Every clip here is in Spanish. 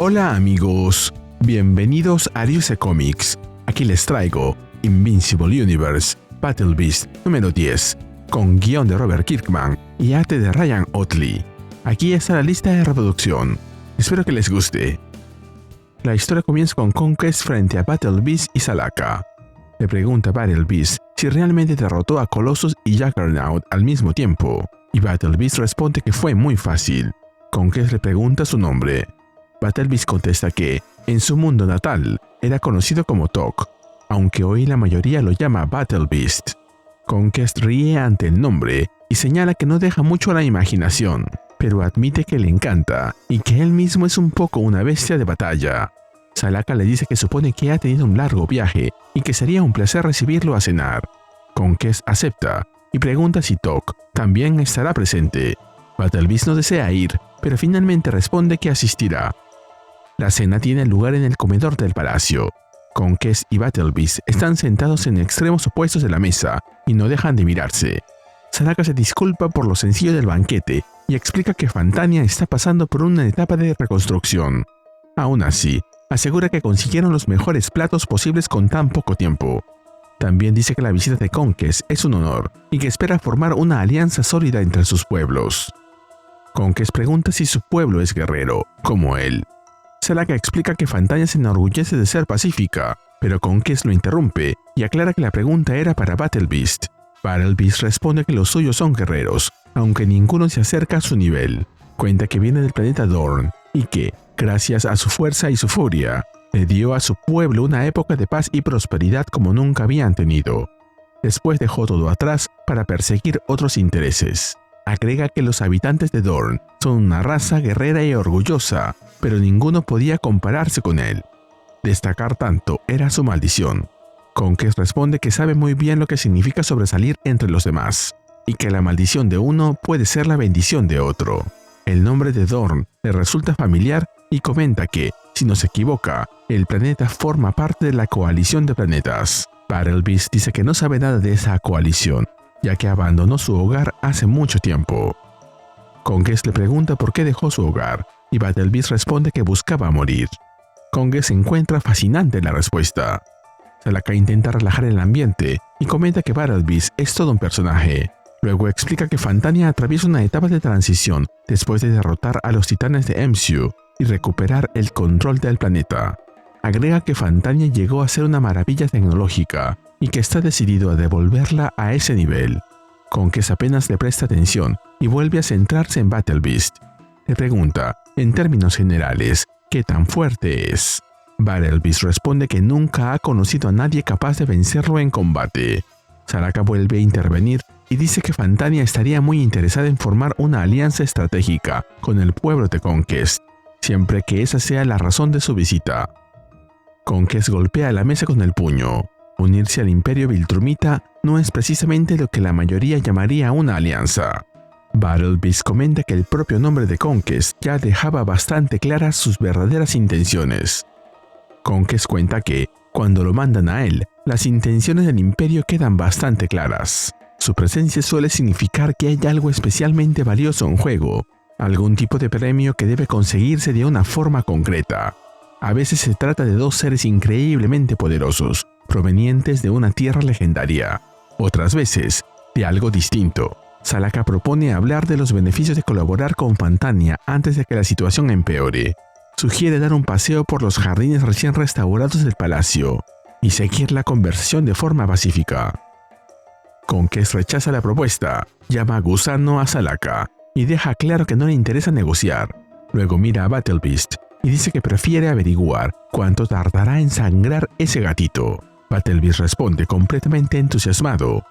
Hola amigos, bienvenidos a Ryusei Comics. Aquí les traigo Invincible Universe Battle Beast número 10, con guión de Robert Kirkman y arte de Ryan Ottley. Aquí está la lista de reproducción. Espero que les guste. La historia comienza con Conquest frente a Battle Beast y Salaka. Le pregunta a Battle Beast si realmente derrotó a Colossus y Juggernaut al mismo tiempo, y Battle Beast responde que fue muy fácil. Conquest le pregunta su nombre. Battle Beast contesta que, en su mundo natal, era conocido como Tok, aunque hoy la mayoría lo llama Battle Beast. Conquest ríe ante el nombre y señala que no deja mucho a la imaginación, pero admite que le encanta y que él mismo es un poco una bestia de batalla. Salaka le dice que supone que ha tenido un largo viaje y que sería un placer recibirlo a cenar. Conquest acepta y pregunta si Tok también estará presente. Battle Beast no desea ir, pero finalmente responde que asistirá. La cena tiene lugar en el comedor del palacio. Conquest y Battle Beast están sentados en extremos opuestos de la mesa y no dejan de mirarse. Salaka se disculpa por lo sencillo del banquete y explica que Fantania está pasando por una etapa de reconstrucción. Aún así, asegura que consiguieron los mejores platos posibles con tan poco tiempo. También dice que la visita de Conquest es un honor y que espera formar una alianza sólida entre sus pueblos. Conquest pregunta si su pueblo es guerrero, como él. Salaka explica que Fantania se enorgullece de ser pacífica, pero Conquest lo interrumpe y aclara que la pregunta era para Battle Beast. Battle Beast responde que los suyos son guerreros, aunque ninguno se acerca a su nivel. Cuenta que viene del planeta Dorn y que, gracias a su fuerza y su furia, le dio a su pueblo una época de paz y prosperidad como nunca habían tenido. Después dejó todo atrás para perseguir otros intereses. Agrega que los habitantes de Dorn son una raza guerrera y orgullosa, pero ninguno podía compararse con él. Destacar tanto era su maldición. Conquest responde que sabe muy bien lo que significa sobresalir entre los demás, y que la maldición de uno puede ser la bendición de otro. El nombre de Dorn le resulta familiar y comenta que, si no se equivoca, el planeta forma parte de la coalición de planetas. Battle Beast dice que no sabe nada de esa coalición, ya que abandonó su hogar hace mucho tiempo. Conquest le pregunta por qué dejó su hogar, y Battle Beast responde que buscaba morir. Conquest encuentra fascinante la respuesta. Salaka intenta relajar el ambiente y comenta que Battle Beast es todo un personaje. Luego explica que Fantania atraviesa una etapa de transición después de derrotar a los titanes de Emsiu y recuperar el control del planeta. Agrega que Fantania llegó a ser una maravilla tecnológica y que está decidido a devolverla a ese nivel. Conquest apenas le presta atención y vuelve a centrarse en Battle Beast. Le pregunta, en términos generales, ¿qué tan fuerte es? Battle Beast responde que nunca ha conocido a nadie capaz de vencerlo en combate. Salaka vuelve a intervenir y dice que Fantania estaría muy interesada en formar una alianza estratégica con el pueblo de Conquest, siempre que esa sea la razón de su visita. Conquest golpea la mesa con el puño. Unirse al Imperio Viltrumita no es precisamente lo que la mayoría llamaría una alianza. Battle Beast comenta que el propio nombre de Conquest ya dejaba bastante claras sus verdaderas intenciones. Conquest cuenta que, cuando lo mandan a él, las intenciones del Imperio quedan bastante claras. Su presencia suele significar que hay algo especialmente valioso en juego, algún tipo de premio que debe conseguirse de una forma concreta. A veces se trata de dos seres increíblemente poderosos, provenientes de una tierra legendaria. Otras veces, de algo distinto. Salaka propone hablar de los beneficios de colaborar con Fantania antes de que la situación empeore. Sugiere dar un paseo por los jardines recién restaurados del palacio y seguir la conversación de forma pacífica. Conquest rechaza la propuesta, llama a gusano a Salaka y deja claro que no le interesa negociar. Luego mira a Battle Beast y dice que prefiere averiguar cuánto tardará en sangrar ese gatito. Battle Beast responde completamente entusiasmado.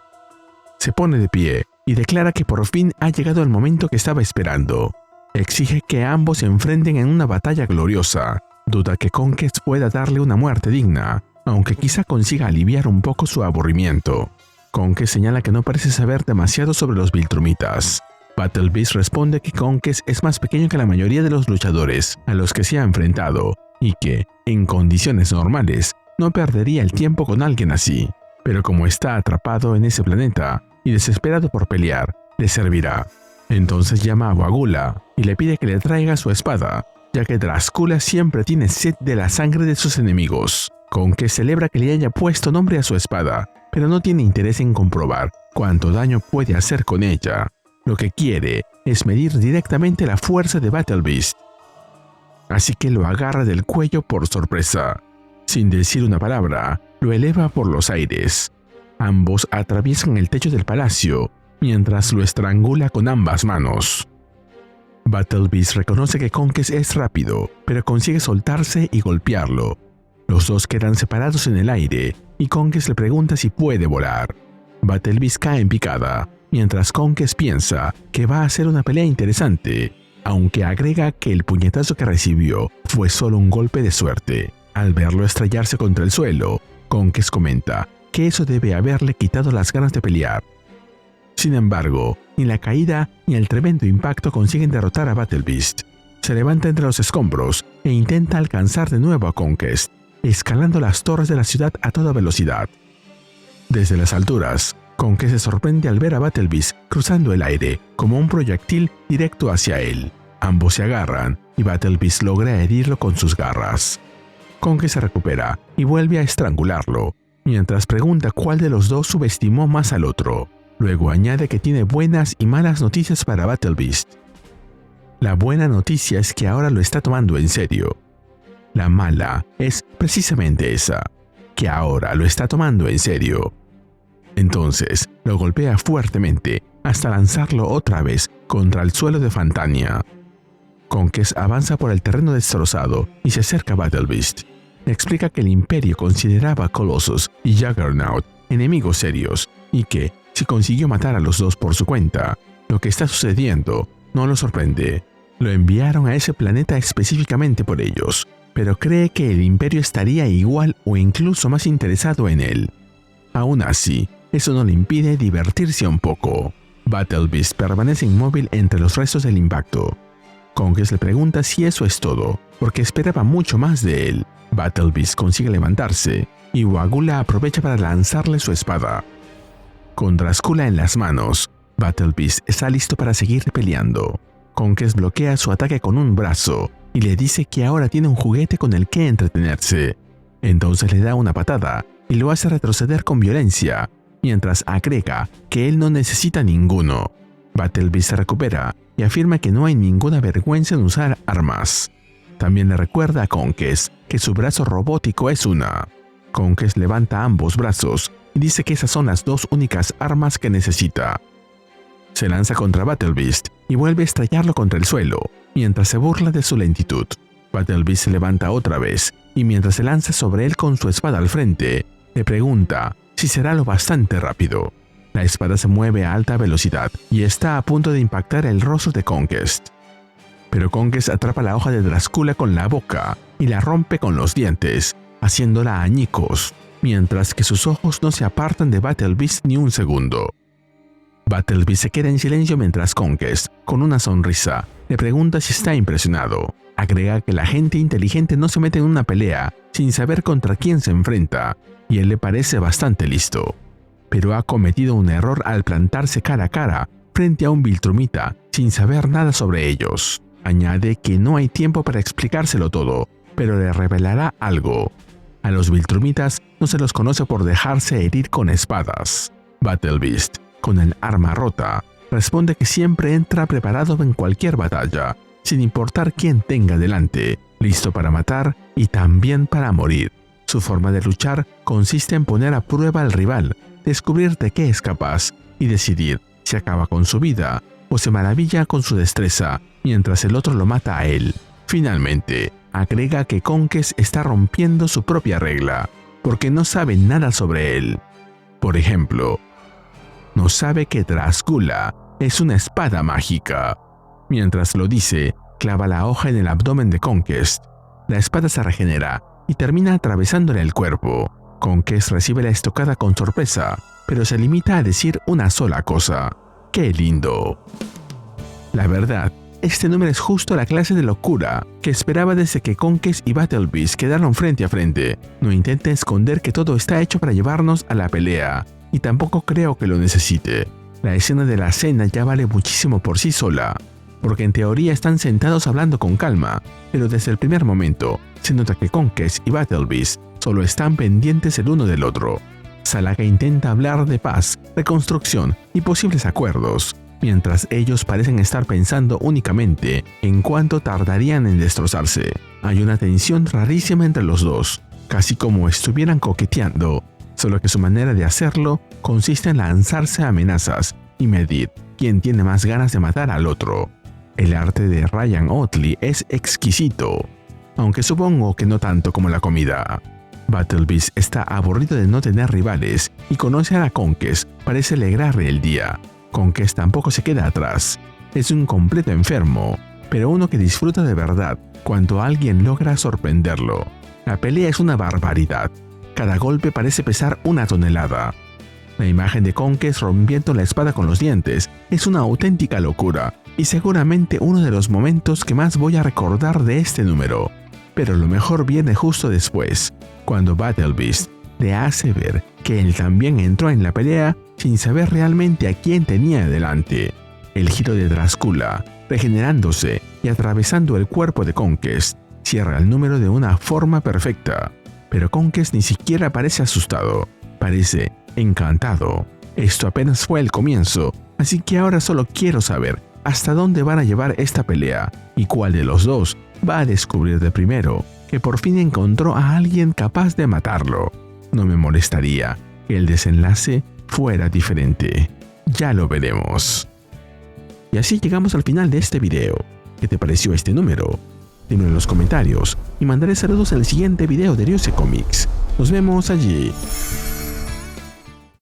Se pone de pie y declara que por fin ha llegado el momento que estaba esperando. Exige que ambos se enfrenten en una batalla gloriosa. Duda que Conquest pueda darle una muerte digna, aunque quizá consiga aliviar un poco su aburrimiento. Conquest señala que no parece saber demasiado sobre los Viltrumitas. Battle Beast responde que Conquest es más pequeño que la mayoría de los luchadores a los que se ha enfrentado y que, en condiciones normales, no perdería el tiempo con alguien así. Pero como está atrapado en ese planeta y desesperado por pelear, le servirá. Entonces llama a Wagula y le pide que le traiga su espada, ya que Drascula siempre tiene sed de la sangre de sus enemigos. Conques celebra que le haya puesto nombre a su espada, pero no tiene interés en comprobar cuánto daño puede hacer con ella. Lo que quiere es medir directamente la fuerza de Battle Beast. Así que lo agarra del cuello por sorpresa. Sin decir una palabra, lo eleva por los aires. Ambos atraviesan el techo del palacio, mientras lo estrangula con ambas manos. Battle Beast reconoce que Conques es rápido, pero consigue soltarse y golpearlo. Los dos quedan separados en el aire, y Conques le pregunta si puede volar. Battle Beast cae en picada, mientras Conques piensa que va a ser una pelea interesante, aunque agrega que el puñetazo que recibió fue solo un golpe de suerte. Al verlo estrellarse contra el suelo, Conques comenta que eso debe haberle quitado las ganas de pelear. Sin embargo, ni la caída ni el tremendo impacto consiguen derrotar a Battle Beast. Se levanta entre los escombros e intenta alcanzar de nuevo a Conques, escalando las torres de la ciudad a toda velocidad. Desde las alturas, Conques se sorprende al ver a Battle Beast cruzando el aire como un proyectil directo hacia él. Ambos se agarran y Battle Beast logra herirlo con sus garras. Conques se recupera y vuelve a estrangularlo, mientras pregunta cuál de los dos subestimó más al otro. Luego añade que tiene buenas y malas noticias para Battle Beast. La buena noticia es que ahora lo está tomando en serio. La mala es precisamente esa, que ahora lo está tomando en serio. Entonces lo golpea fuertemente hasta lanzarlo otra vez contra el suelo de Fantania. Conques avanza por el terreno destrozado y se acerca a Battle Beast. Le explica que el Imperio consideraba a Colossus y Juggernaut enemigos serios y que, si consiguió matar a los dos por su cuenta, lo que está sucediendo no lo sorprende. Lo enviaron a ese planeta específicamente por ellos, pero cree que el Imperio estaría igual o incluso más interesado en él. Aún así, eso no le impide divertirse un poco. Battle Beast permanece inmóvil entre los restos del impacto. Conques le pregunta si eso es todo, porque esperaba mucho más de él. Battle Beast consigue levantarse, y Wagula aprovecha para lanzarle su espada. Con Drascula en las manos, Battle Beast está listo para seguir peleando. Conques bloquea su ataque con un brazo, y le dice que ahora tiene un juguete con el que entretenerse. Entonces le da una patada, y lo hace retroceder con violencia, mientras agrega que él no necesita ninguno. Battle Beast se recupera y afirma que no hay ninguna vergüenza en usar armas. También le recuerda a Conques que su brazo robótico es una. Conques levanta ambos brazos y dice que esas son las dos únicas armas que necesita. Se lanza contra Battle Beast y vuelve a estrellarlo contra el suelo, mientras se burla de su lentitud. Battle Beast se levanta otra vez y mientras se lanza sobre él con su espada al frente, le pregunta si será lo bastante rápido. La espada se mueve a alta velocidad y está a punto de impactar el rostro de Conques. Pero Conques atrapa la hoja de Drascula con la boca y la rompe con los dientes, haciéndola añicos, mientras que sus ojos no se apartan de Battle Beast ni un segundo. Battle Beast se queda en silencio mientras Conques, con una sonrisa, le pregunta si está impresionado. Agrega que la gente inteligente no se mete en una pelea sin saber contra quién se enfrenta, y él le parece bastante listo. Pero ha cometido un error al plantarse cara a cara frente a un Viltrumita sin saber nada sobre ellos. Añade que no hay tiempo para explicárselo todo, pero le revelará algo. A los Viltrumitas no se los conoce por dejarse herir con espadas. Battle Beast, con el arma rota, responde que siempre entra preparado en cualquier batalla, sin importar quién tenga delante, listo para matar y también para morir. Su forma de luchar consiste en poner a prueba al rival, descubrir de qué es capaz y decidir si acaba con su vida o se maravilla con su destreza mientras el otro lo mata a él. Finalmente, agrega que Conques está rompiendo su propia regla, porque no sabe nada sobre él. Por ejemplo, no sabe que Drascula es una espada mágica. Mientras lo dice, clava la hoja en el abdomen de Conques. La espada se regenera y termina atravesándole el cuerpo. Conques recibe la estocada con sorpresa, pero se limita a decir una sola cosa: ¡qué lindo! La verdad, este número es justo la clase de locura que esperaba desde que Conques y Battle Beast quedaron frente a frente. No intenta esconder que todo está hecho para llevarnos a la pelea, y tampoco creo que lo necesite. La escena de la cena ya vale muchísimo por sí sola. porque en teoría están sentados hablando con calma, pero desde el primer momento se nota que Conquest y Battle Beast solo están pendientes el uno del otro. Salaga intenta hablar de paz, reconstrucción y posibles acuerdos, mientras ellos parecen estar pensando únicamente en cuánto tardarían en destrozarse. Hay una tensión rarísima entre los dos, casi como estuvieran coqueteando, solo que su manera de hacerlo consiste en lanzarse amenazas y medir quién tiene más ganas de matar al otro. El arte de Ryan Ottley es exquisito, aunque supongo que no tanto como la comida. Battle Beast está aburrido de no tener rivales y conoce a la Conquest parece alegrarle el día. Conquest tampoco se queda atrás. Es un completo enfermo, pero uno que disfruta de verdad cuando alguien logra sorprenderlo. La pelea es una barbaridad. Cada golpe parece pesar una tonelada. La imagen de Conquest rompiendo la espada con los dientes es una auténtica locura y seguramente uno de los momentos que más voy a recordar de este número. Pero lo mejor viene justo después, cuando Battle Beast le hace ver que él también entró en la pelea sin saber realmente a quién tenía delante. El giro de Drascula, regenerándose y atravesando el cuerpo de Conquest, cierra el número de una forma perfecta. Pero Conquest ni siquiera parece asustado, parece encantado. Esto apenas fue el comienzo, así que ahora solo quiero saber hasta dónde van a llevar esta pelea y cuál de los dos va a descubrir de primero que por fin encontró a alguien capaz de matarlo. No me molestaría que el desenlace fuera diferente. Ya lo veremos. Y así llegamos al final de este video. ¿Qué te pareció este número? Dímelo en los comentarios y mandaré saludos en el siguiente video de Ryusei Comics. Nos vemos allí.